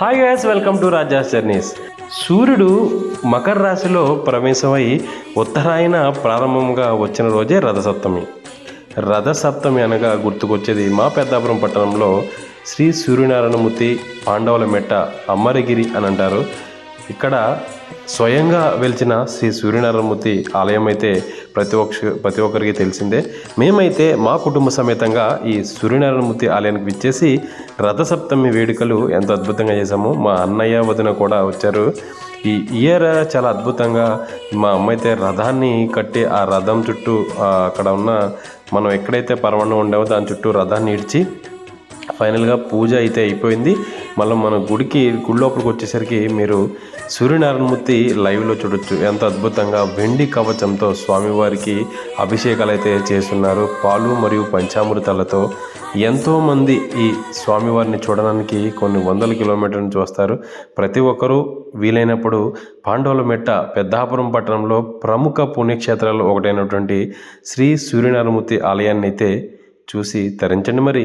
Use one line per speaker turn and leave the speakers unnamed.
Hi guys, welcome to Raja's journeys. సూర్యుడు మకర రాశిలో ప్రవేశమై ఉత్తరాయణ ప్రారంభంగా వచ్చిన రోజే రథసప్తమి. రథసప్తమి అనగా గుర్తుకొచ్చేది మా పెద్దాపురం పట్టణంలో శ్రీ సూర్యనారాయణమూర్తి పాండవుల మెట్ట అమ్మరగిరి అని అంటారు. ఇక్కడ స్వయంగా వెలిచిన శ్రీ సూర్యనారాయణమూర్తి ఆలయం అయితే ప్రతి ఒక్కరికి తెలిసిందే. మేమైతే మా కుటుంబ సమేతంగా ఈ సూర్యనారాయణమూర్తి ఆలయానికి విచ్చేసి రథసప్తమి వేడుకలు ఎంతో అద్భుతంగా చేశాము. మా అన్నయ్య వదిన కూడా వచ్చారు. ఈ ఇయర్ చాలా అద్భుతంగా మా అమ్మ అయితే రథాన్ని కట్టి ఆ రథం చుట్టూ అక్కడ ఉన్న మనం ఎక్కడైతే పరమాన్నం ఉండేవో దాని చుట్టూ రథాన్ని ఇడ్చి ఫైనల్గా పూజ అయితే అయిపోయింది. మళ్ళీ మన గుడి లోపలికి వచ్చేసరికి మీరు సూర్యనారాయణమూర్తి లైవ్లో చూడొచ్చు. ఎంత అద్భుతంగా వెండి కవచంతో స్వామివారికి అభిషేకాలు అయితే చేస్తున్నారు. పాలు మరియు పంచామృతాలతో ఎంతోమంది ఈ స్వామివారిని చూడడానికి కొన్ని వందల కిలోమీటర్ల నుంచి వస్తారు. ప్రతి ఒక్కరూ వీలైనప్పుడు పాండవుల మెట్ట పెద్దాపురం పట్టణంలో ప్రముఖ పుణ్యక్షేత్రాలు ఒకటైనటువంటి శ్రీ సూర్యనారాయణమూర్తి ఆలయాన్ని అయితే చూసి తరించండి. మరి